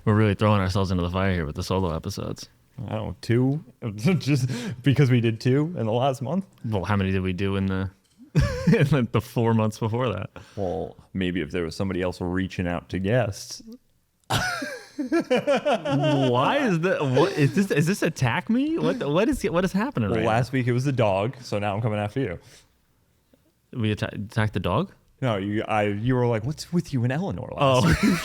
We're really throwing ourselves into the fire here with the solo episodes. I don't know, 2? Just because we did 2 in the last month? Well, how many did we do in the in the 4 months before that? Well, maybe if there was somebody else reaching out to guests. Why is that? What is this? Is this attack me? What is happening Well, right last week it was the dog, so now I'm coming after you. now? We attacked the dog? No, you were like, what's with you and Eleanor last week?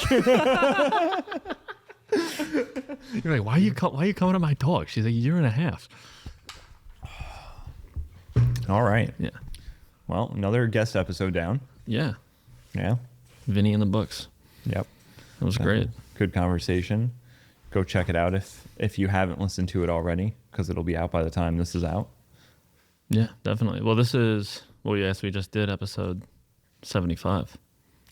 You're like, why are you coming at my dog? She's like a year and a half. All right. Yeah. Well, another guest episode down. Yeah. Yeah. Vinny in the books. Yep. It was great. Good conversation. Go check it out if you haven't listened to it already, because it'll be out by the time this is out. Yeah, definitely. Well, yes, we just did episode 75.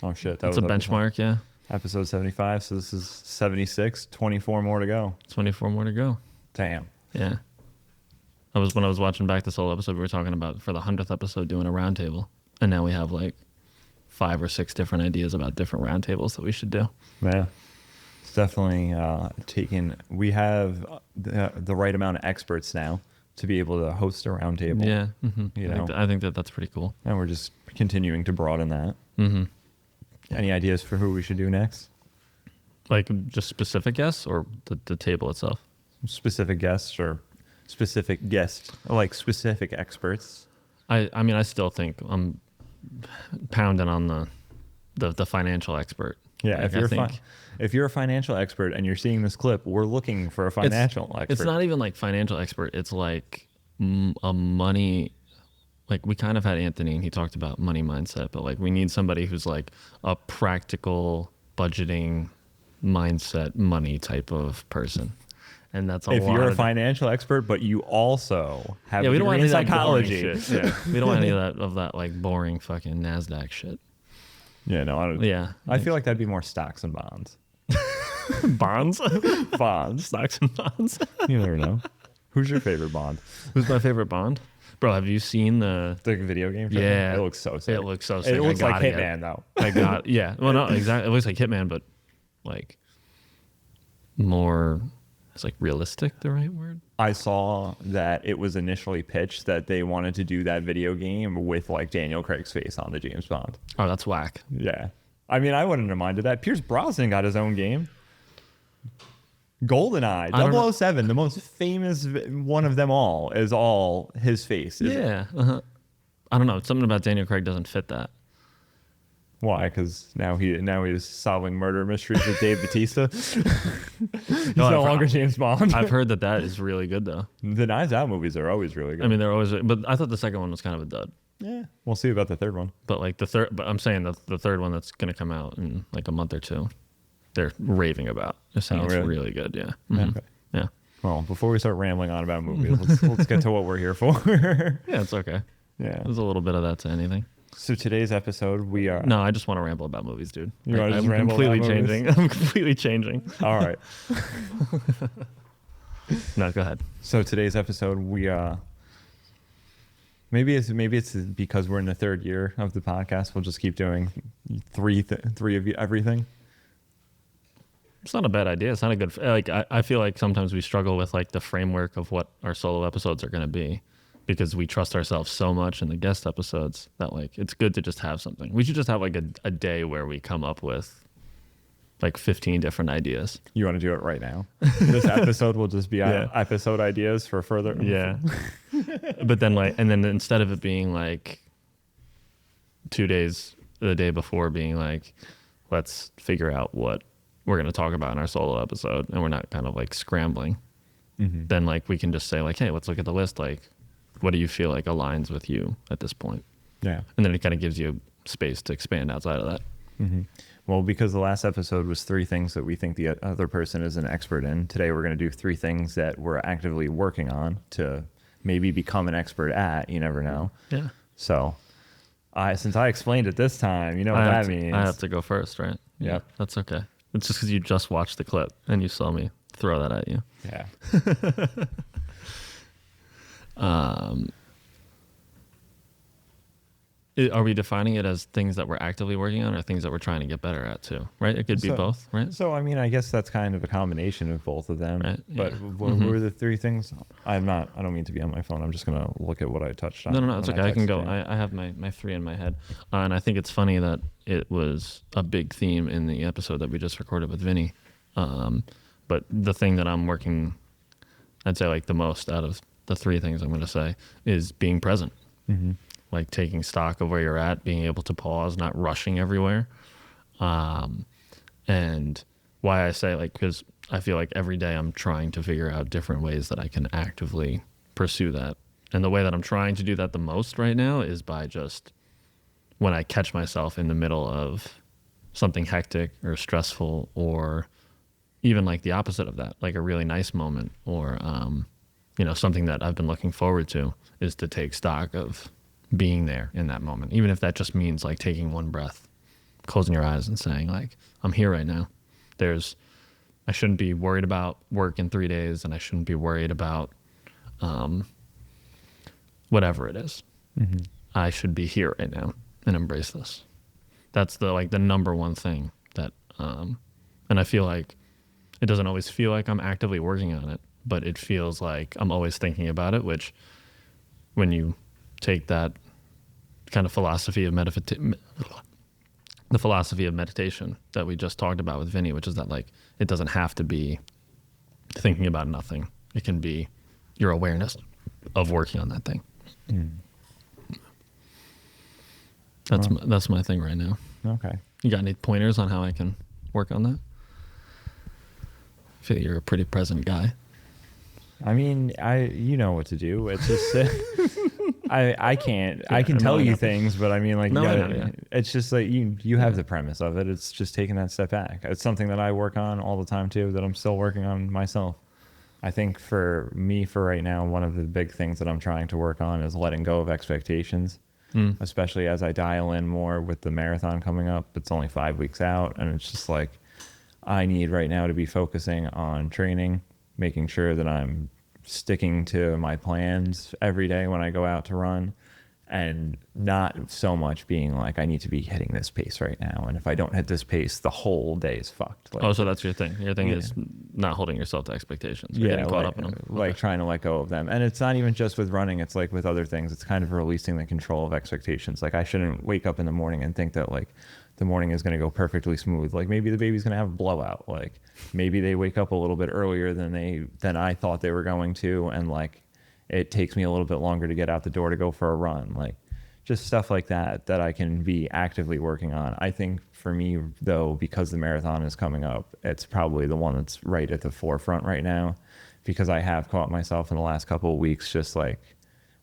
Oh, shit. That's a benchmark, yeah. Episode 75, so this is 76, 24 more to go. 24 more to go. Damn. Yeah. When I was watching back this whole episode, we were talking about for the 100th episode doing a roundtable. And now we have like 5 or 6 different ideas about different roundtables that we should do. Yeah. It's definitely we have the right amount of experts now to be able to host a roundtable. Yeah. I think that's pretty cool. And we're just continuing to broaden that. Mm-hmm. Any ideas for who we should do next? Like just specific guests or the table itself? Specific guests or specific guests, like specific experts. I mean, I still think I'm pounding on the financial expert. Yeah, Like, if you're a financial expert and you're seeing this clip, we're looking for a financial expert. It's not even like financial expert. It's like a money. Like we kind of had Anthony and he talked about money mindset, but like we need somebody who's like a practical budgeting mindset, money type of person. And that's if you're a financial expert, but you also have we don't want in any psychology. Of that boring shit. Yeah. We don't want any of that like boring fucking NASDAQ shit. Yeah, no, I don't. Yeah. I feel like that'd be more stocks and bonds. Bonds? Bonds. Stocks and bonds. You never know. Who's your favorite bond? Who's my favorite bond? Bro, have you seen the video game? Show? Yeah. It looks so sick. It looks so sick. It looks like Hitman, though. I got yeah. Well, no, exactly. It looks like Hitman, but like more. It's like realistic. The right word? I saw that it was initially pitched that they wanted to do that video game with like Daniel Craig's face on the James Bond. Oh, that's whack. Yeah. I mean, I wouldn't have minded that. Pierce Brosnan got his own game. GoldenEye, 007, the most famous one of them all, is all his face. Yeah. Uh-huh. I don't know. Something about Daniel Craig doesn't fit that. Why? Because now he's solving murder mysteries with Dave Bautista. He's no longer James Bond. I've heard that is really good though. The Knives Out movies are always really good. I mean, they're always, but I thought the second one was kind of a dud. Yeah, we'll see about the third one. But like but I'm saying the third one that's gonna come out in like a month or two, they're raving about. They're saying it's really good. Yeah. Mm-hmm. Okay. Yeah. Well, before we start rambling on about movies, let's get to what we're here for. Yeah, it's okay. Yeah, there's a little bit of that to anything. So today's episode, we are. No, I just want to ramble about movies, dude. You want to just ramble about movies? I'm completely changing. All right. No, go ahead. So today's episode, we maybe it's because we're in the third year of the podcast. We'll just keep doing three of everything. It's not a bad idea. It's not a good. Like I feel like sometimes we struggle with like the framework of what our solo episodes are going to be, because we trust ourselves so much in the guest episodes that like it's good to just have something. We should just have like a day where we come up with like 15 different ideas. You want to do it right now? This episode will just be episode ideas for further. Yeah. But then and then instead of it being like 2 days, the day before being like, let's figure out what we're going to talk about in our solo episode, and we're not kind of like scrambling, then like we can just say like, hey, let's look at the list. Like, what do you feel like aligns with you at this point? Yeah. And then it kind of gives you space to expand outside of that. Mm-hmm. Well, because the last episode was 3 things that we think the other person is an expert in, today we're going to do 3 things that we're actively working on to maybe become an expert at. You never know. Yeah. So since I explained it this time, you know what that means. I have to go first, right? Yep. That's okay. It's just because you just watched the clip and you saw me throw that at you. Yeah. Are we defining it as things that we're actively working on or things that we're trying to get better at too? Right? It could be both, right? So, I mean, I guess that's kind of a combination of both of them. Right, But yeah. what were the three things? I don't mean to be on my phone. I'm just going to look at what I touched on. No, it's when okay. I can texted go. you. I have my three in my head. And I think it's funny that it was a big theme in the episode that we just recorded with Vinny. But the thing that I'm working, I'd say like the most out of the three things I'm going to say is being present. Mm-hmm. Like taking stock of where you're at, being able to pause, not rushing everywhere. And why I say like, because I feel like every day I'm trying to figure out different ways that I can actively pursue that. And the way that I'm trying to do that the most right now is by just when I catch myself in the middle of something hectic or stressful, or even like the opposite of that, like a really nice moment, or, something that I've been looking forward to, is to take stock of being there in that moment. Even if that just means like taking one breath, closing your eyes and saying like, I'm here right now. I shouldn't be worried about work in 3 days, and I shouldn't be worried about, whatever it is. Mm-hmm. I should be here right now and embrace this. That's the number one thing that, and I feel like it doesn't always feel like I'm actively working on it, but it feels like I'm always thinking about it, which when you take that kind of philosophy of the philosophy of meditation that we just talked about with Vinny, which is that like, it doesn't have to be thinking about nothing. It can be your awareness of working on that thing. Mm. That's my thing right now. Okay. You got any pointers on how I can work on that? I feel like you're a pretty present guy. I mean, you know what to do. It's just I can't. Yeah, I can no, tell I you know. things, but I mean, like, No, you I gotta, know, yeah. it's just like you have the premise of it. It's just taking that step back. It's something that I work on all the time too. That I'm still working on myself. I think for me, for right now, one of the big things that I'm trying to work on is letting go of expectations. Especially as I dial in more with the marathon coming up. It's only 5 weeks out, and it's just like I need right now to be focusing on training, making sure that I'm sticking to my plans every day when I go out to run, and not so much being like, I need to be hitting this pace right now, and if I don't hit this pace, the whole day is fucked. Like, So that's your thing. Your thing Yeah. is not holding yourself to expectations. You're getting caught up in them. like Okay. trying to let go of them. And it's not even just with running, it's like with other things. It's kind of releasing the control of expectations. Like, I shouldn't wake up in the morning and think that like the morning is going to go perfectly smooth. Like, maybe the baby's going to have a blowout. Like, maybe they wake up a little bit earlier than I thought they were going to, and like it takes me a little bit longer to get out the door to go for a run. Like, just stuff like that I can be actively working on. I think for me, though, because the marathon is coming up, it's probably the one that's right at the forefront right now, because I have caught myself in the last couple of weeks, just like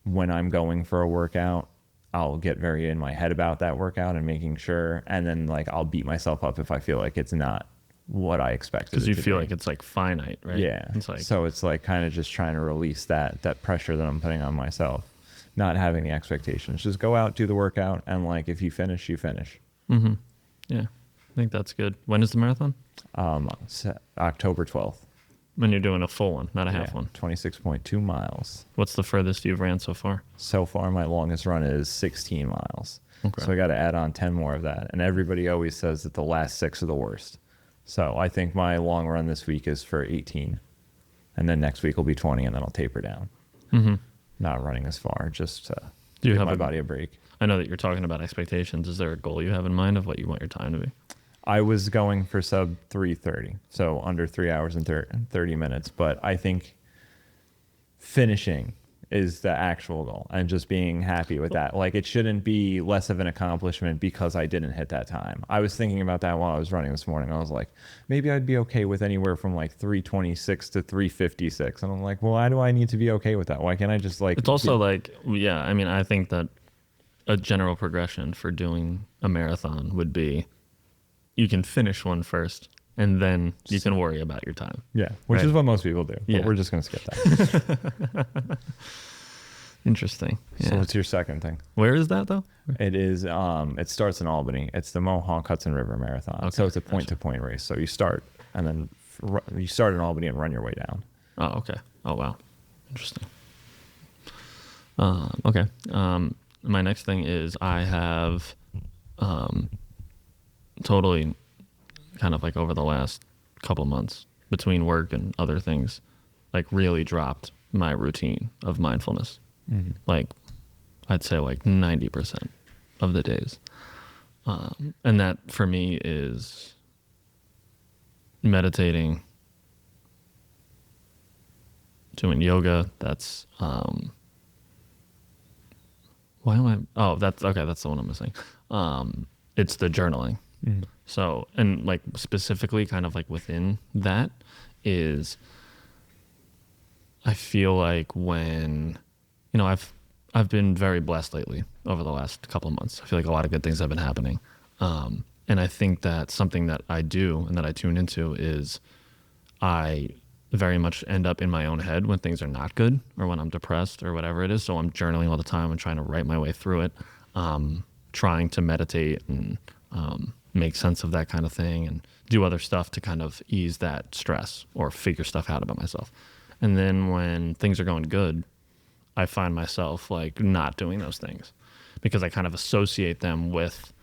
when I'm going for a workout, I'll get very in my head about that workout and making sure, and then like I'll beat myself up if I feel like it's not what I expected. Because you to feel be. like it's like finite, right? Yeah. It's like, So it's like kind of just trying to release that pressure that I'm putting on myself, not having the expectations. Just go out, do the workout, and like if you finish, you finish. yeah, I think that's good. When is the marathon? October 12th. When you're doing a full one, not a half one. 26.2 miles. What's the furthest you've ran so far? So far, my longest run is 16 miles. Okay. So I got to add on 10 more of that. And everybody always says that the last 6 are the worst. So I think my long run this week is for 18. And then next week will be 20, and then I'll taper down. Mm-hmm. Not running as far, just to Do you give have my a- body a break. I know that you're talking about expectations. Is there a goal you have in mind of what you want your time to be? I was going for sub 3:30, so under 3 hours and 30 minutes. But I think finishing is the actual goal, and just being happy with that. Like, it shouldn't be less of an accomplishment because I didn't hit that time. I was thinking about that while I was running this morning. I was like, maybe I'd be okay with anywhere from like 3:26 to 3:56. And I'm like, well, why do I need to be okay with that? Why can't I just like... It's also like, yeah, I mean, I think that a general progression for doing a marathon would be you can finish one first, and then you can worry about your time. Yeah, which Right. is what most people do. But Yeah. we're just going to skip that. Interesting. Yeah. So what's your second thing? Where is that though? It is. It starts in Albany. It's the Mohawk Hudson River Marathon. Okay, So it's a point-to-point race. So you start, and then you start in Albany and run your way down. Oh, okay. Oh, wow. Interesting. Okay. my next thing is I have totally kind of like over the last couple months between work and other things, like really dropped my routine of mindfulness. Like I'd say like 90% of the days. And that for me is meditating, doing yoga. That's why am I? Oh, that's okay. That's the one I'm missing. It's the journaling. So, and like specifically kind of like within that is, I feel like when, I've been very blessed lately over the last couple of months. I feel like a lot of good things have been happening. And I think that something that I do and that I tune into is I very much end up in my own head when things are not good or when I'm depressed or whatever it is. So I'm journaling all the time and trying to write my way through it, trying to meditate and make sense of that kind of thing and do other stuff to kind of ease that stress or figure stuff out about myself. And then when things are going good, I find myself like not doing those things because I kind of associate them with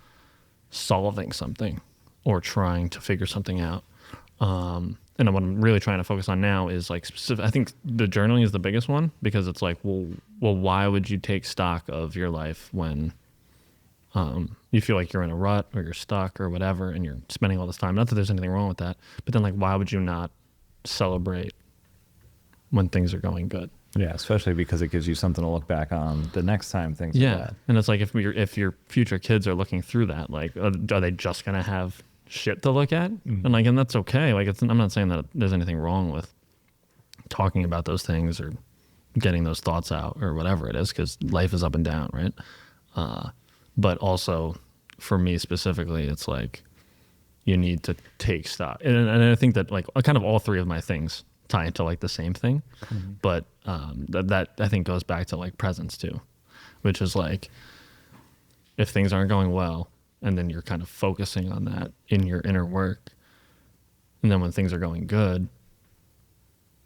solving something or trying to figure something out. And what I'm really trying to focus on now is like specific. I think the journaling is the biggest one because it's like, well, why would you take stock of your life when you feel like you're in a rut or you're stuck or whatever, and you're spending all this time? Not that there's anything wrong with that, but then like, why would you not celebrate when things are going good? Yeah, especially because it gives you something to look back on the next time things are bad. And it's like if your future kids are looking through that, like, are they just gonna have shit to look at? And that's okay. Like, I'm not saying that there's anything wrong with talking about those things or getting those thoughts out or whatever it is, because life is up and down, right? But also for me specifically, it's like you need to take stock, and I think that like kind of all three of my things tie into like the same thing, but that I think goes back to like presence too, which is like if things aren't going well, and then you're kind of focusing on that in your inner work, and then when things are going good,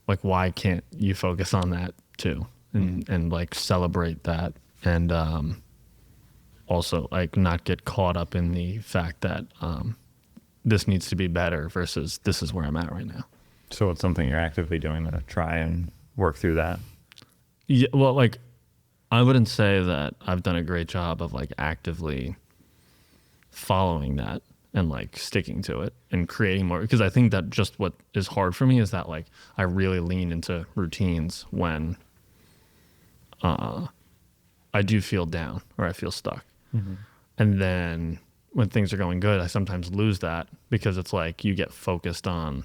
like why can't you focus on that too and like celebrate that, and also like not get caught up in the fact that this needs to be better versus this is where I'm at right now. So it's something you're actively doing to try and work through that? Yeah, well, like I wouldn't say that I've done a great job of like actively following that and like sticking to it and creating more, because I think that just what is hard for me is that like I really lean into routines when I do feel down or I feel stuck. And then when things are going good, I sometimes lose that because it's like you get focused on,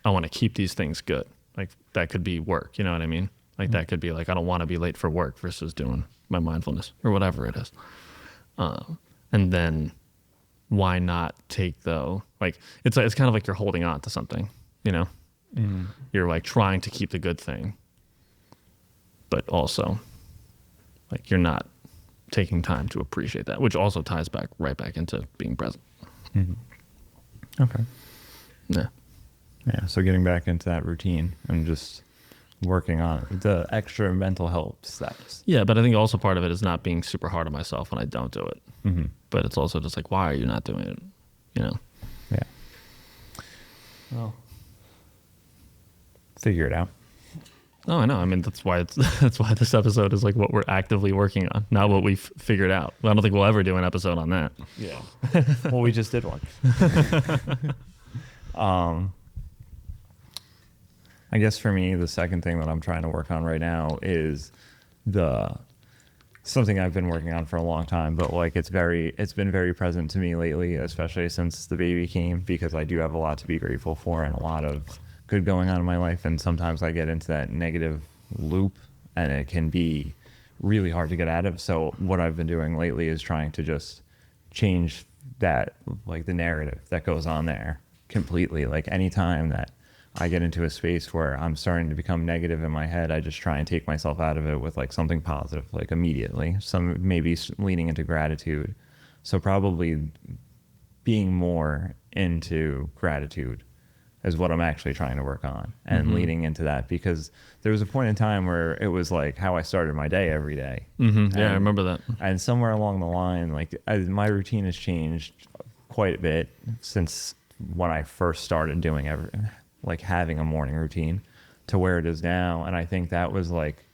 I want to keep these things good. Like that could be work, you know what I mean? Like that could be like, I don't want to be late for work versus doing my mindfulness or whatever it is. And then why not take though, like it's kind of like you're holding on to something, you know? You're like trying to keep the good thing, but also like you're not taking time to appreciate that, which also ties back right back into being present. Okay. Yeah. So getting back into that routine and just working on it, the extra mental health steps. Yeah, but I think also part of it is not being super hard on myself when I don't do it. But it's also just like, why are you not doing it? You know? Yeah. Well, figure it out. Oh, I know. I mean, that's why this episode is like what we're actively working on, not what we've figured out. Well, I don't think we'll ever do an episode on that. Yeah. Well, we just did one. I guess for me, the second thing that I'm trying to work on right now is something I've been working on for a long time, but like it's been very present to me lately, especially since the baby came, because I do have a lot to be grateful for and a lot of good going on in my life. And sometimes I get into that negative loop and it can be really hard to get out of. So what I've been doing lately is trying to just change that, like the narrative that goes on there completely. Like anytime that I get into a space where I'm starting to become negative in my head, I just try and take myself out of it with like something positive, like immediately. Some maybe leaning into gratitude. So probably being more into gratitude is what I'm actually trying to work on, and leaning into that, because there was a point in time where it was like how I started my day every day. Yeah, I remember that. And somewhere along the line, like my routine has changed quite a bit since when I first started doing like having a morning routine to where it is now. And I think that was like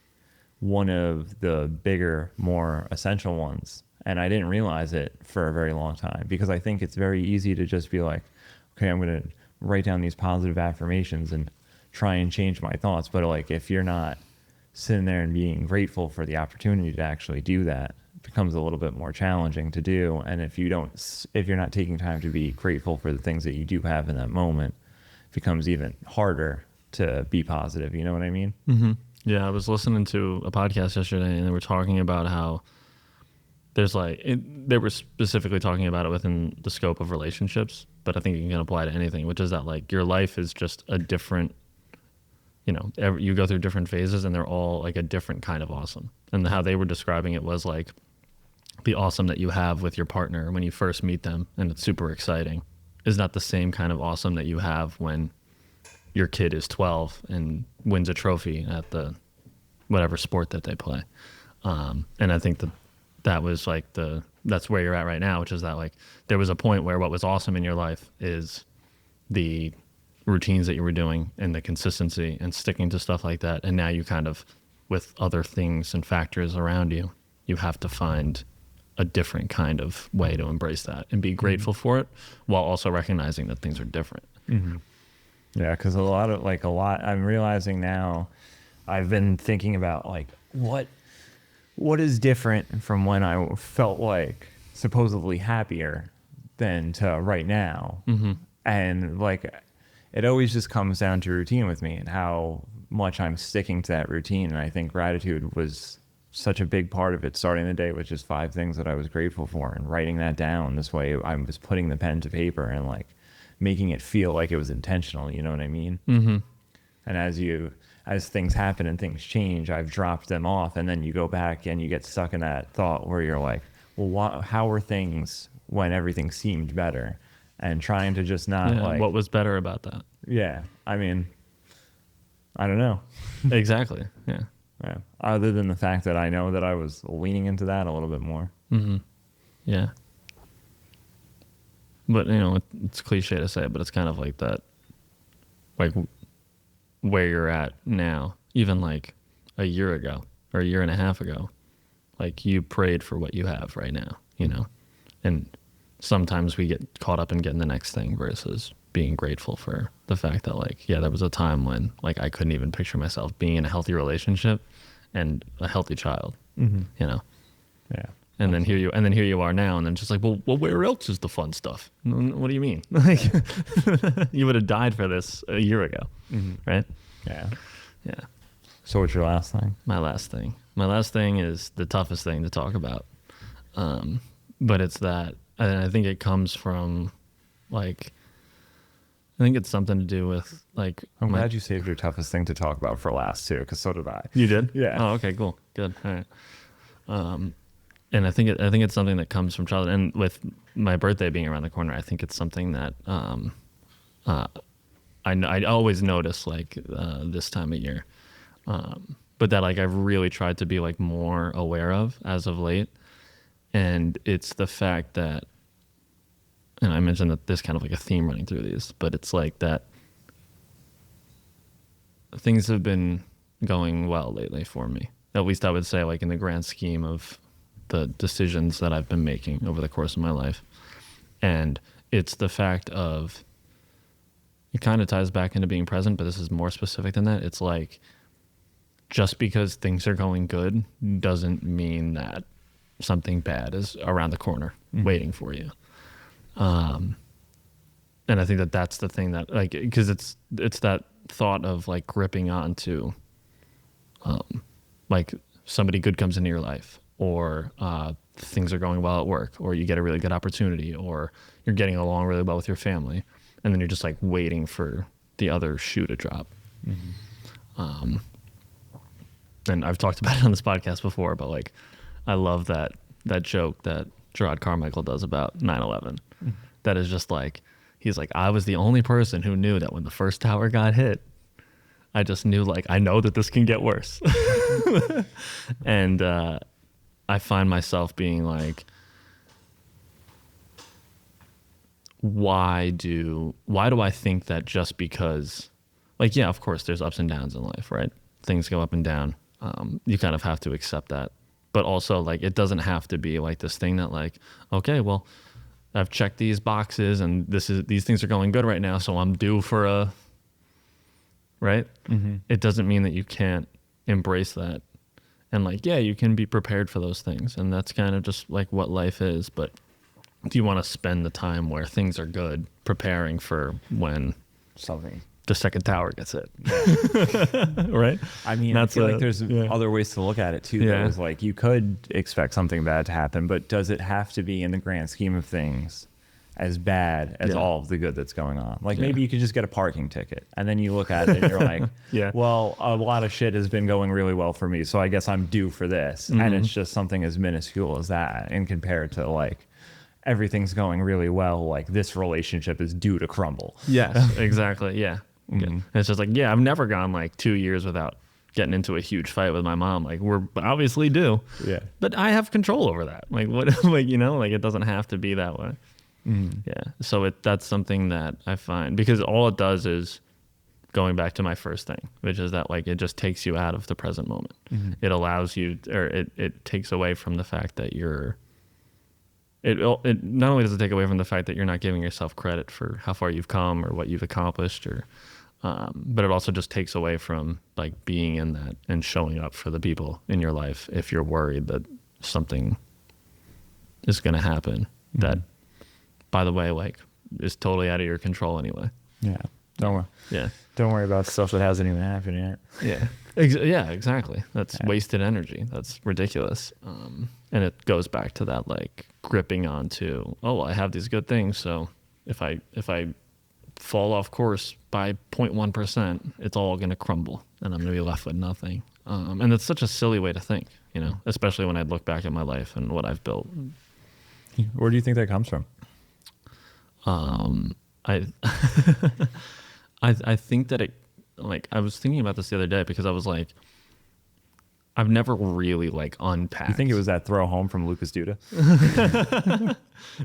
one of the bigger, more essential ones. And I didn't realize it for a very long time, because I think it's very easy to just be like, okay, I'm going to write down these positive affirmations and try and change my thoughts. But like, if you're not sitting there and being grateful for the opportunity to actually do that, it becomes a little bit more challenging to do. And if you're not taking time to be grateful for the things that you do have in that moment, it becomes even harder to be positive. You know what I mean? Yeah, I was listening to a podcast yesterday, and they were talking about how there's they were specifically talking about it within the scope of relationships, but I think you can apply to anything, which is that like your life is just a different, you go through different phases, and they're all like a different kind of awesome. And how they were describing it was like the awesome that you have with your partner when you first meet them and it's super exciting is not the same kind of awesome that you have when your kid is 12 and wins a trophy at the whatever sport that they play. And I think that was like that's where you're at right now, which is that like there was a point where what was awesome in your life is the routines that you were doing and the consistency and sticking to stuff like that. And now you kind of, with other things and factors around you, you have to find a different kind of way to embrace that and be grateful for it, while also recognizing that things are different. Yeah, because I'm realizing now, I've been thinking about like what is different from when I felt like supposedly happier than to right now. And like it always just comes down to routine with me and how much I'm sticking to that routine. And I think gratitude was such a big part of it, starting the day with just 5 things that I was grateful for and writing that down. This way I was putting the pen to paper and like making it feel like it was intentional. You know what I mean? And as things happen and things change, I've dropped them off, and then you go back and you get stuck in that thought where you're like, well, how were things when everything seemed better? And trying to just not what was better about that? Yeah. I mean, I don't know. Exactly. Yeah. Other than the fact that I know that I was leaning into that a little bit more. Yeah. But, it's cliche to say, but it's kind of like that, like where you're at now, even like a year ago or a year and a half ago, like you prayed for what you have right now, and sometimes we get caught up in getting the next thing versus being grateful for the fact that like, yeah, there was a time when like I couldn't even picture myself being in a healthy relationship and a healthy child, Yeah. And then here you are now, and then just like, well, where else is the fun stuff? What do you mean? Like, you would have died for this a year ago, right? Yeah. Yeah. So what's your last thing? My last thing is the toughest thing to talk about, but it's that, and I think it comes from, like, I think it's something to do with like. I'm glad you saved your toughest thing to talk about for last too, because so did I. You did? Yeah. Oh, okay, cool, good, all right. And I think it's something that comes from childhood, and with my birthday being around the corner, I think it's something that I always notice like this time of year, but that like I've really tried to be like more aware of as of late, and it's the fact that, and I mentioned that there's kind of like a theme running through these, but it's like that things have been going well lately for me. At least I would say, like in the grand scheme of the decisions that I've been making over the course of my life. And it's the fact of, it kind of ties back into being present, but this is more specific than that. It's like, just because things are going good doesn't mean that something bad is around the corner waiting for you. And I think that that's the thing that, like, because it's that thought of like gripping onto, like somebody good comes into your life, or things are going well at work, or you get a really good opportunity, or you're getting along really well with your family, and then you're just like waiting for the other shoe to drop. And I've talked about it on this podcast before, but like I love that joke that Gerard Carmichael does about 9/11. That is just like, he's like, I was the only person who knew that when the first tower got hit, I just knew, like, I know that this can get worse. And I find myself being like, why do I think that just because, like, yeah, of course there's ups and downs in life, right? Things go up and down. You kind of have to accept that. But also, like, it doesn't have to be like this thing that, like, okay, well, I've checked these boxes and these things are going good right now, so I'm due for a, right? Mm-hmm. It doesn't mean that you can't embrace that. And, like, yeah, you can be prepared for those things. And that's kind of just like what life is. But do you want to spend the time where things are good preparing for when Something. the second tower gets hit? Right? I mean, I feel like there's other ways to look at it too. Yeah. That was like, you could expect something bad to happen, but does it have to be, in the grand scheme of things, as bad as all of the good that's going on? Like, maybe you could just get a parking ticket, and then you look at it and you're like, well, a lot of shit has been going really well for me, so I guess I'm due for this. Mm-hmm. And it's just something as minuscule as that, and compared to, like, everything's going really well, like, this relationship is due to crumble. Yes, exactly. Yeah. Mm-hmm. And it's just like, yeah, I've never gone like 2 years without getting into a huge fight with my mom. Like, we're obviously due. Yeah. But I have control over that. Like, what, like, you know, like, it doesn't have to be that way. Mm-hmm. Yeah. So that's something that I find, because all it does is, going back to my first thing, which is that, like, it just takes you out of the present moment. Mm-hmm. It allows you, or it takes away from the fact that it not only does it take away from the fact that you're not giving yourself credit for how far you've come or what you've accomplished, or but it also just takes away from, like, being in that and showing up for the people in your life if you're worried that something is going to happen that, by the way, like, is totally out of your control anyway. Yeah. Don't worry about stuff that hasn't even happened yet. Yeah. Yeah, exactly. That's wasted energy. That's ridiculous. And it goes back to that, like, gripping onto, oh, I have these good things, so if I fall off course by 0.1%, it's all going to crumble and I'm going to be left with nothing. And it's such a silly way to think, you know, especially when I look back at my life and what I've built. Where do you think that comes from? I think that it, like, I was thinking about this the other day because I was like, I've never really, like, unpacked. You think it was that throw home from Lucas Duda?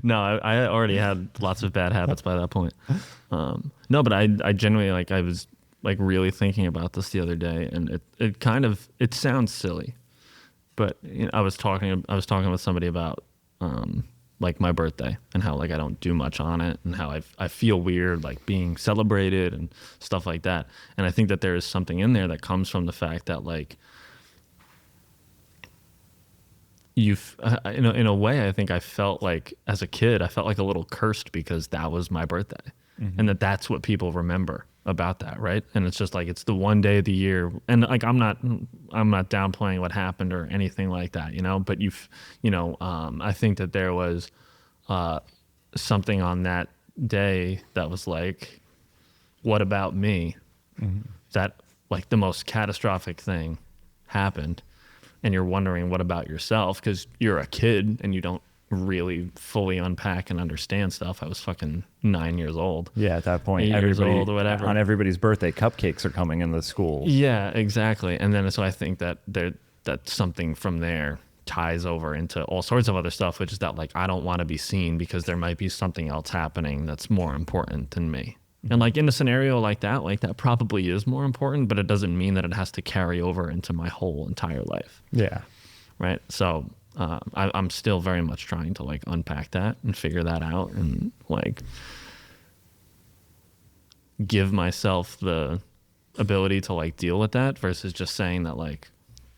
No, I already had lots of bad habits by that point. No, but I genuinely, like, I was, like, really thinking about this the other day, and it kind of, it sounds silly, but, you know, I was talking with somebody about, like, my birthday and how, like, I don't do much on it and how I feel weird, like, being celebrated and stuff like that. And I think that there is something in there that comes from the fact that, like, in a way, I think I felt like, as a kid, I felt like a little cursed because that was my birthday. Mm-hmm. And that's what people remember about that, right? And it's just like, it's the one day of the year, and, like, I'm not downplaying what happened or anything like that, you know, but I think that there was something on that day that was like, what about me? Mm-hmm. That, like, the most catastrophic thing happened, and you're wondering, what about yourself? Because you're a kid and you don't really fully unpack and understand stuff. I was fucking 9 years old. Yeah, at that point, 8 years old or whatever. On everybody's birthday, cupcakes are coming in the schools. Yeah, exactly. And then so I think that that something from there ties over into all sorts of other stuff, which is that, like, I don't want to be seen because there might be something else happening that's more important than me. And, like, in a scenario like that probably is more important, but it doesn't mean that it has to carry over into my whole entire life. Yeah. Right. So I'm still very much trying to, like, unpack that and figure that out and, like, give myself the ability to, like, deal with that versus just saying that, like,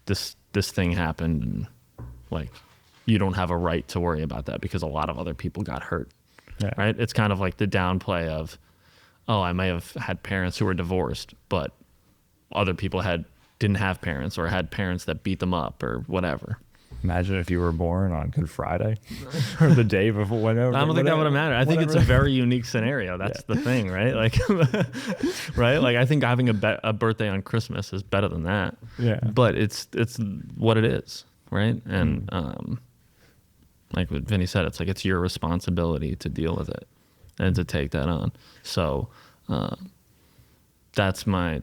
this thing happened and, like, you don't have a right to worry about that because a lot of other people got hurt. Yeah. Right. It's kind of like the downplay of, oh, I may have had parents who were divorced, but other people didn't have parents or had parents that beat them up or whatever. Imagine if you were born on Good Friday or the day before, whatever. I don't think that would have mattered. I think it's a very unique scenario. That's the thing, right? Like, right? Like, I think having a birthday on Christmas is better than that. Yeah. But it's what it is, right? And like what Vinny said, it's like, it's your responsibility to deal with it. and to take that on. So that's my.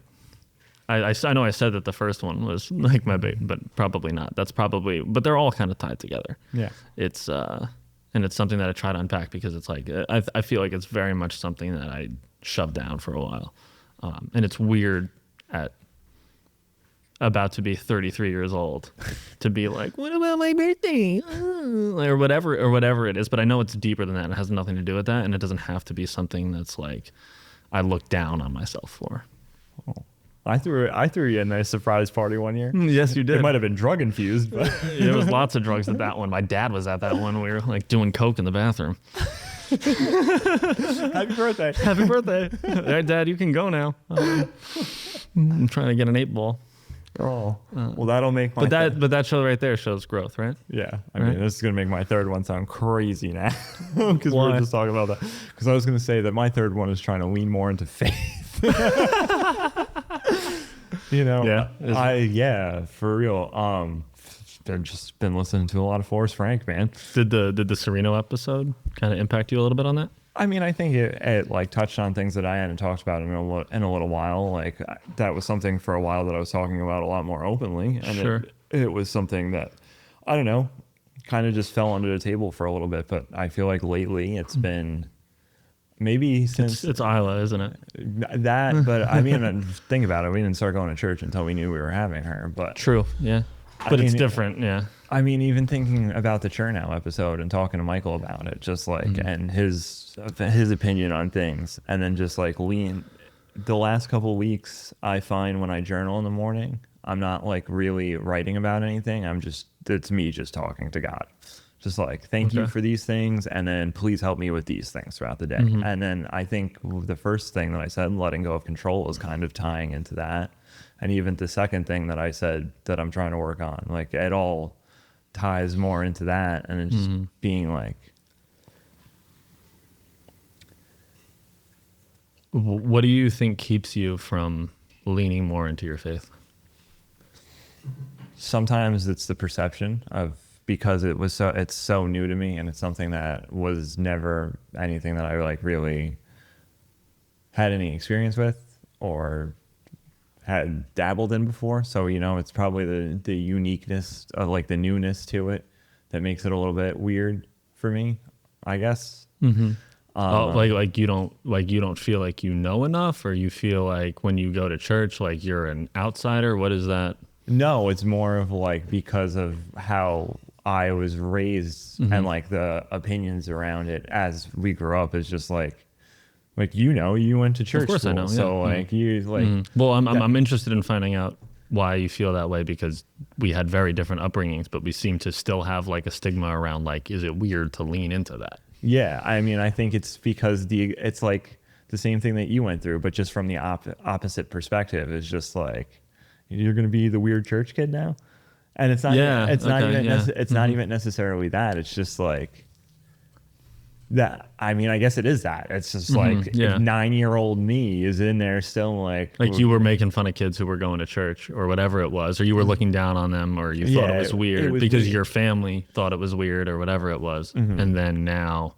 I know I said that the first one was like my big, but probably not. That's probably, but they're all kind of tied together. Yeah. It's and it's something that I try to unpack because it's like I feel like it's very much something that I shoved down for a while, and it's weird at about to be 33 years old to be like, what about my birthday, or whatever it is. But I know it's deeper than that. It has nothing to do with that, and it doesn't have to be something that's like I look down on myself for. Oh. I threw you a nice surprise party one year. Yes, you did. It might have been drug infused, but there was lots of drugs at that one. My dad was at that one. We were like doing coke in the bathroom. Happy birthday. Happy birthday. All right, Dad, you can go now. I'm trying to get an 8-ball. Oh, well, that'll make my... But that show right there shows growth, right? Yeah. I mean, this is going to make my third one sound crazy now. Because we were just talking about that. Because I was going to say that my third one is trying to lean more into faith. You know? Yeah. For real. Just been listening to a lot of Forrest Frank, man. Did the Sereno episode kind of impact you a little bit on that? I mean, I think it like touched on things that I hadn't talked about in a little while. Like that was something for a while that I was talking about a lot more openly, and sure. it was something that I don't know, kind of just fell under the table for a little bit. But I feel like lately it's been maybe since it's Isla, isn't it? That, but I mean, think about it. We didn't start going to church until we knew we were having her. But true, yeah. But it's different, yeah. I mean, even thinking about the Chernow episode and talking to Michael about it, just like, and his opinion on things, and then just like the last couple of weeks, I find when I journal in the morning, I'm not like really writing about anything. It's me just talking to God. Just like, thank you for these things, and then please help me with these things throughout the day. And then I think the first thing that I said, letting go of control, is kind of tying into that. And even the second thing that I said that I'm trying to work on, like it all ties more into that. And then just being like, what do you think keeps you from leaning more into your faith? Sometimes it's the perception of, because it's so new to me, and it's something that was never anything that I like really had any experience with or had dabbled in before. So, you know, it's probably the uniqueness of like the newness to it that makes it a little bit weird for me, I guess. Like you don't feel like you know enough, or you feel like when you go to church, like you're an outsider? What is that? No, it's more of like because of how I was raised and like the opinions around it as we grew up is just like, you know, you went to church. Of course school, I know. Yeah. So like you like. Well, I'm interested in finding out why you feel that way, because we had very different upbringings, but we seem to still have like a stigma around like, is it weird to lean into that? Yeah, I mean, I think it's because it's like the same thing that you went through, but just from the opposite perspective. It's just like, you're going to be the weird church kid now, and it's not. Yeah, it's not even. It's not even necessarily that. It's just like that. I mean, I guess it is that. It's just like if 9-year-old me is in there still like you were making fun of kids who were going to church or whatever it was, or you were looking down on them, or you thought it was weird because your family thought it was weird or whatever it was. And then now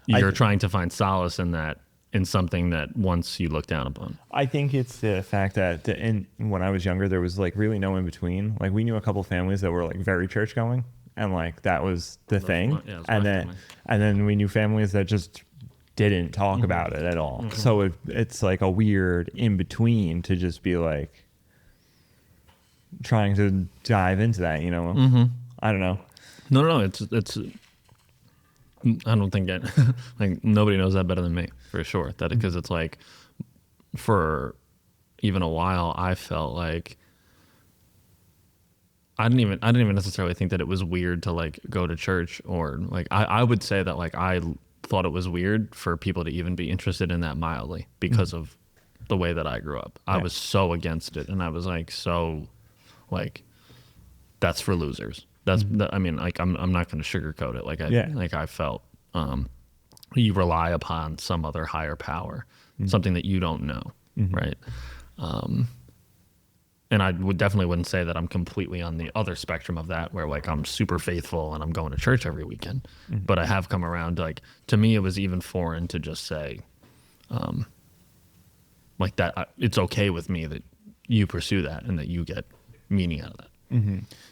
you're trying to find solace in that, in something that once you looked down upon. I think it's the fact that when I was younger, there was like really no in between. Like we knew a couple families that were like very church going, and like that was the thing. And then we knew families that just didn't talk about it at all. So it's like a weird in between to just be like trying to dive into that, you know. I don't know. No, it's I don't think like nobody knows that better than me, for sure. That because it's like, for even a while, I felt like I didn't even necessarily think that it was weird to like go to church, or like I would say that like I thought it was weird for people to even be interested in that mildly because of the way that I grew up. I was so against it, and I was like, so like, that's for losers. That's I mean, like I'm not going to sugarcoat it. Like I felt you rely upon some other higher power, something that you don't know, right? and I would definitely wouldn't say that I'm completely on the other spectrum of that, where like I'm super faithful and I'm going to church every weekend. But I have come around, like, to me, it was even foreign to just say, like that, it's okay with me that you pursue that and that you get meaning out of that.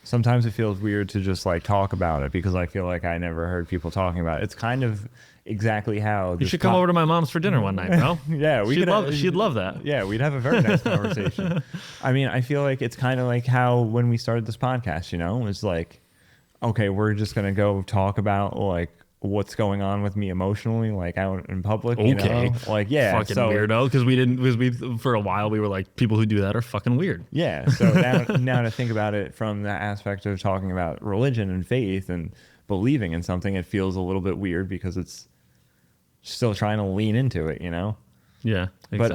Sometimes it feels weird to just like talk about it because I feel like I never heard people talking about it. It's kind of exactly how You should come over to my mom's for dinner one night, bro. Yeah, she'd love that. Yeah, we'd have a very nice conversation. I mean, I feel like it's kind of like how when we started this podcast, you know, it's like, okay, we're just gonna go talk about like what's going on with me emotionally, like out in public. You know? Like, yeah, fucking weirdo. Because we for a while we were like, people who do that are fucking weird. Yeah. So now to think about it from the aspect of talking about religion and faith and believing in something, it feels a little bit weird because it's still trying to lean into it, you know? Yeah. Exactly. But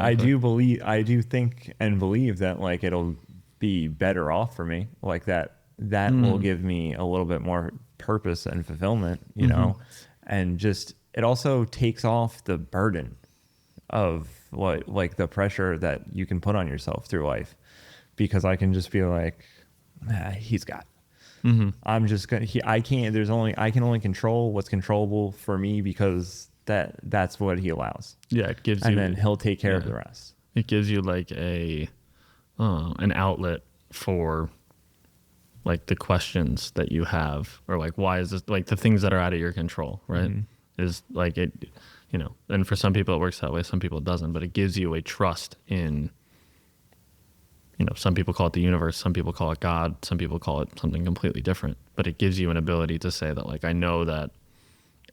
I do think and believe that like it'll be better off for me. Like that will give me a little bit more purpose and fulfillment, you know? And just, it also takes off the burden of what, like the pressure that you can put on yourself through life, because I can just be like, he's got it. I'm just gonna, I can only control what's controllable for me because that's what he allows. Yeah. It gives and you, then he'll take care of the rest. It gives you like an outlet for like the questions that you have, or like, why is this, like the things that are out of your control, right? Is like it, you know, and for some people it works that way, some people it doesn't, but it gives you a trust in, you know, some people call it the universe, some people call it God, some people call it something completely different, but it gives you an ability to say that, like, I know that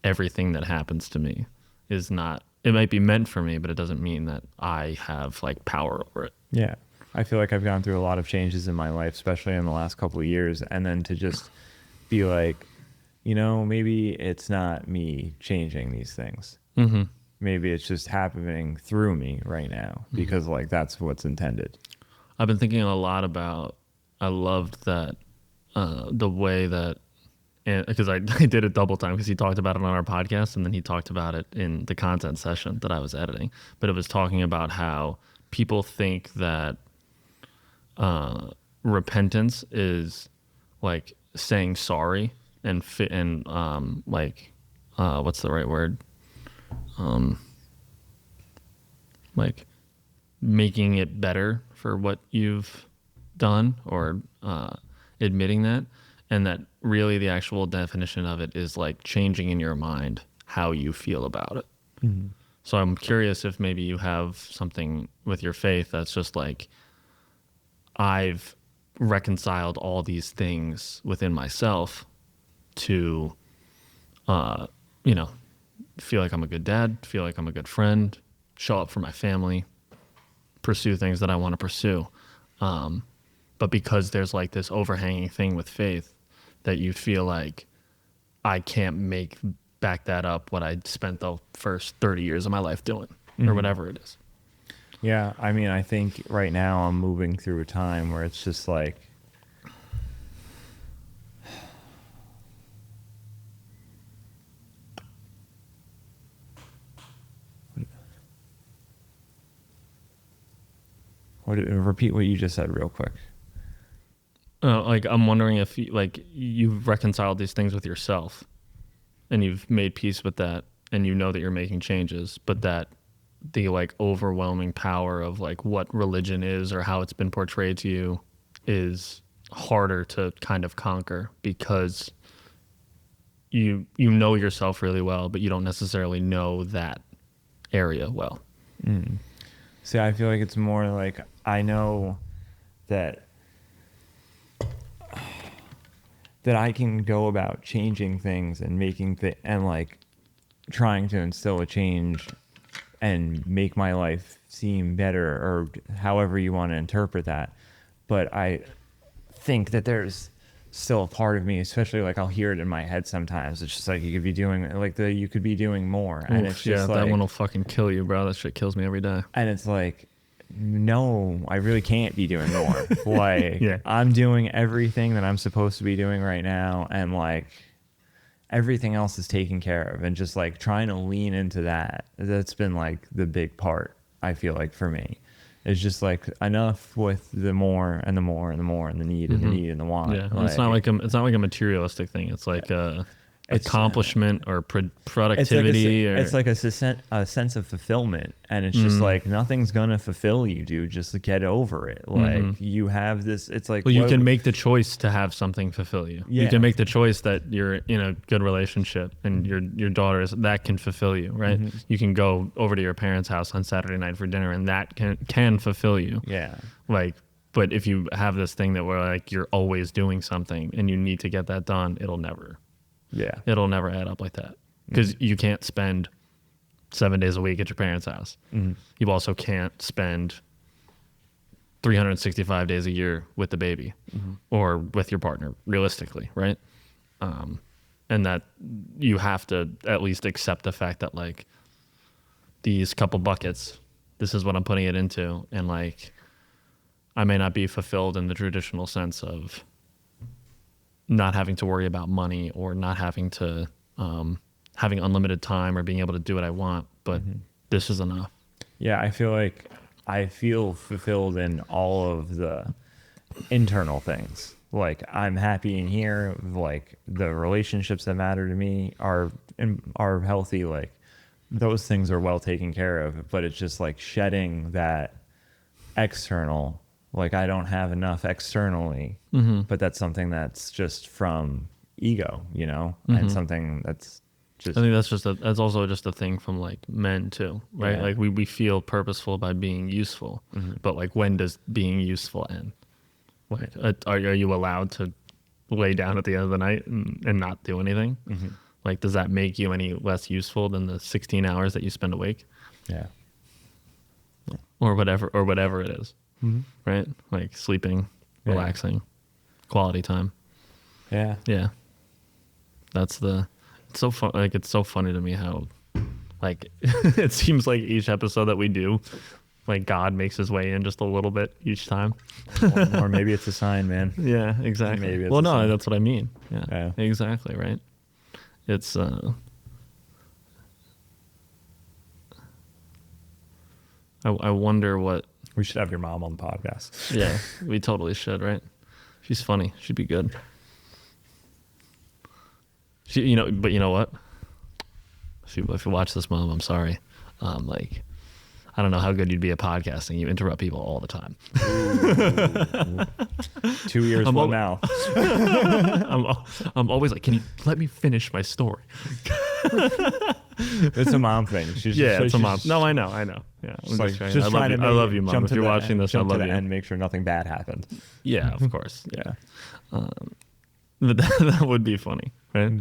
everything that happens to me is not, it might be meant for me, but it doesn't mean that I have like power over it. Yeah. I feel like I've gone through a lot of changes in my life, especially in the last couple of years. And then to just be like, you know, maybe it's not me changing these things. Maybe it's just happening through me right now because like that's what's intended. I've been thinking a lot about, I loved that, the way that, because I did it double time because he talked about it on our podcast and then he talked about it in the content session that I was editing. But it was talking about how people think that repentance is like saying sorry and like what's the right word, like making it better for what you've done, or admitting that, and that really the actual definition of it is like changing in your mind how you feel about it. So I'm curious if maybe you have something with your faith that's just like, I've reconciled all these things within myself to, you know, feel like I'm a good dad, feel like I'm a good friend, show up for my family, pursue things that I want to pursue. But because there's like this overhanging thing with faith that you feel like I can't make back that up what I spent the first 30 years of my life doing, or whatever it is. Yeah, I mean, I think right now I'm moving through a time where it's just like, repeat what you just said real quick. Like, I'm wondering if you've reconciled these things with yourself and you've made peace with that, and you know that you're making changes, but that the like overwhelming power of like what religion is or how it's been portrayed to you is harder to kind of conquer because you know yourself really well, but you don't necessarily know that area well. See, I feel like it's more like I know that I can go about changing things and making and like trying to instill a change and make my life seem better, or however you want to interpret that. But I think that there's still a part of me, especially like I'll hear it in my head sometimes. It's just like you could be doing you could be doing more. And it's just that like, one will fucking kill you, bro. That shit kills me every day. and it's like, no, I really can't be doing more. Like, Yeah. I'm doing everything that I'm supposed to be doing right now, and like everything else is taken care of, and just like trying to lean into that. That's been like the big part, I feel like, for me, It's just like enough with the more and the more and the more and the need and the need and the want. Yeah, it's not like a materialistic thing. It's like accomplishment or productivity. It's like a sense of fulfillment, and it's just like nothing's gonna fulfill you, dude. Just get over it. Like you have this. It's like, well, you can make the choice to have something fulfill you. Yeah. You can make the choice that you're in a good relationship and your daughter is that can fulfill you, right? You can go over to your parents' house on Saturday night for dinner, and that can fulfill you. Yeah. Like, but if you have this thing that where like you're always doing something and you need to get that done, it'll never add up like that, because you can't spend 7 days a week at your parents' house. You also can't spend 365 days a year with the baby or with your partner, realistically, right? And that you have to at least accept the fact that like these couple buckets, this is what I'm putting it into, and like I may not be fulfilled in the traditional sense of not having to worry about money or not having to having unlimited time or being able to do what I want, but this is enough. Yeah, I feel like I feel fulfilled in all of the internal things. Like I'm happy in here. Like the relationships that matter to me are healthy. Like those things are well taken care of. But it's just like shedding that external. Like I don't have enough externally, but that's something that's just from ego, you know, and something that's just. I think that's also just a thing from like men too, right? Yeah. Like we feel purposeful by being useful, but like when does being useful end? Like are you allowed to lay down at the end of the night and not do anything? Like does that make you any less useful than the 16 hours that you spend awake? Yeah. Or whatever it is. Right? Like sleeping, relaxing, quality time. Yeah. Yeah. It's so fun. Like, it's so funny to me how, like, it seems like each episode that we do, like God makes his way in just a little bit each time. or maybe it's a sign, man. Yeah, exactly. Maybe it's well, a no, sign. that's what I mean. Yeah, Yeah. Exactly. Right. It's, I wonder what. We should have your mom on the podcast. Yeah, we totally should, right? She's funny. She'd be good. But you know what? If you watch this, Mom, I'm sorry. Like, I don't know how good you'd be at podcasting. You interrupt people all the time. 2 years from now. I'm always like, can you let me finish my story? It's a mom thing. It's a mom. No, I know. Yeah, I'm just trying. I love you, Mom. If you're watching this, I love you. And make sure nothing bad happened. Yeah, of course. Yeah, but that would be funny, right?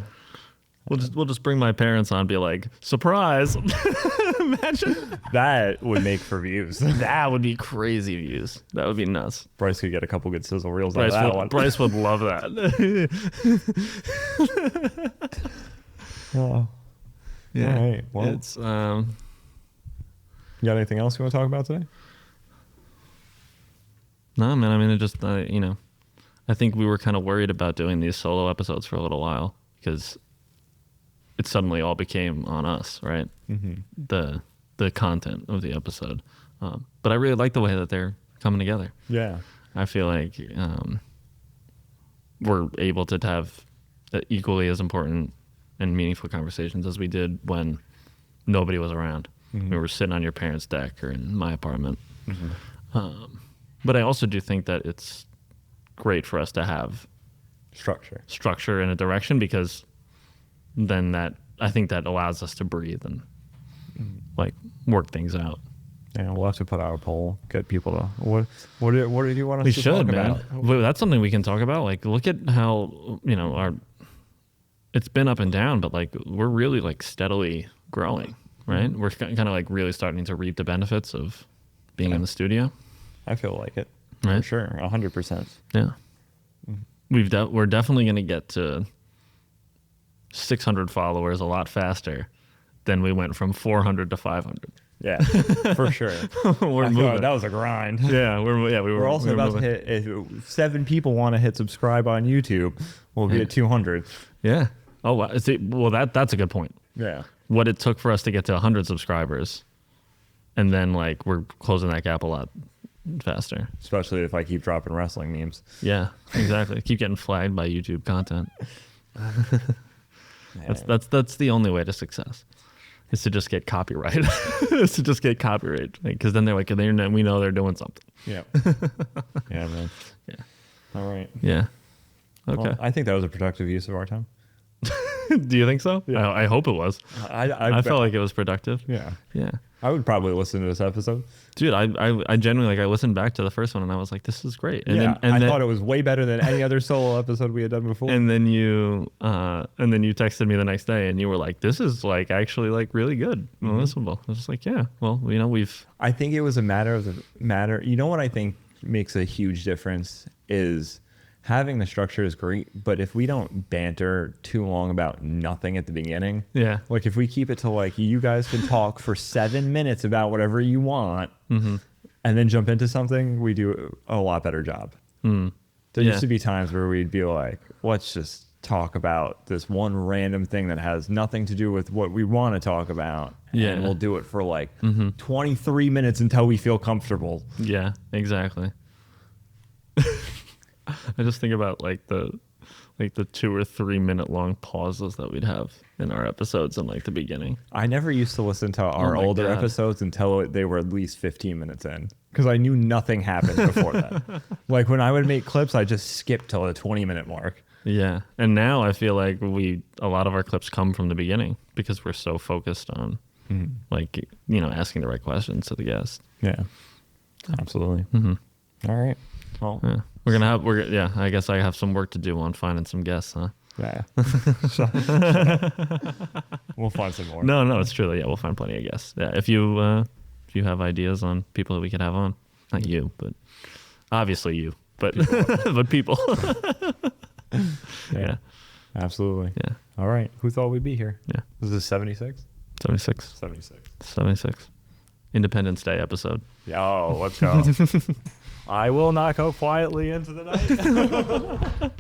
We'll just bring my parents on and be like, surprise. Imagine. That would make for views. That would be crazy views. That would be nuts. Bryce could get a couple good sizzle reels out of that one. Bryce would love that. Oh. Yeah. All right. Well, it's you got anything else you want to talk about today? No, man. I mean, it just I think we were kind of worried about doing these solo episodes for a little while because it suddenly all became on us, right? The content of the episode, but I really like the way that they're coming together. Yeah. I feel like we're able to have equally as important and meaningful conversations as we did when nobody was around. We were sitting on your parents' deck or in my apartment. But I also do think that it's great for us to have structure and a direction, because then I think that allows us to breathe and like work things out. Yeah, we'll have to put out a poll, get people to what did you want us to talk talk man. about? Well, that's something we can talk about. Like, look at how it's been up and down, but like we're really like steadily growing, right? We're kind of like really starting to reap the benefits of being in the studio. I feel like it, right? For sure, 100%. Yeah, we're definitely going to get to 600 followers a lot faster than we went from 400 to 500. Yeah, for sure. We're moving. That was a grind. Yeah, we're also about to hit. If 7 people want to hit subscribe on YouTube, we'll be at 200. Yeah. Oh, wow. See, well, that's a good point. Yeah. What it took for us to get to 100 subscribers, and then like we're closing that gap a lot faster. Especially if I keep dropping wrestling memes. Yeah, exactly. Keep getting flagged by YouTube content. That's the only way to success. Is to just get copyright. Is to just get copyright. Because then they're like, we know they're doing something. Yeah. Yeah, man. Yeah. All right. Yeah. Okay. Well, I think that was a productive use of our time. Do you think so? Yeah. I hope it was. I felt like it was productive. Yeah. Yeah. I would probably listen to this episode. Dude, I genuinely, like, I listened back to the first one and I was like, this is great. And yeah, then, I thought it was way better than any other solo episode we had done before. And then you texted me the next day and you were like, this is like actually like really good, listenable. I was just like, yeah, well, I think it was a matter of you know what I think makes a huge difference is having the structure is great, but if we don't banter too long about nothing at the beginning, yeah, like if we keep it to like you guys can talk for 7 minutes about whatever you want, and then jump into something, we do a lot better job. There used to be times where we'd be like, let's just talk about this one random thing that has nothing to do with what we want to talk about, and we'll do it for like 23 minutes until we feel comfortable. Yeah, exactly. I just think about like the 2 or 3 minute long pauses that we'd have in our episodes in like the beginning. I never used to listen to our older episodes until they were at least 15 minutes in, because I knew nothing happened before that. Like when I would make clips, I just skipped till the 20-minute mark. Yeah, and now I feel like a lot of our clips come from the beginning because we're so focused on like, asking the right questions to the guest. Yeah, absolutely. All right. Well, yeah. I guess I have some work to do on finding some guests, huh? Yeah. We'll find some more. No, it's true. Yeah, we'll find plenty of guests. Yeah, if you have ideas on people that we could have on, not you, but obviously you, but but people. Yeah. Absolutely. Yeah. All right. Who thought we'd be here? Yeah. This is 76? 76. 76. Independence Day episode. Yo, let's go. I will not go quietly into the night.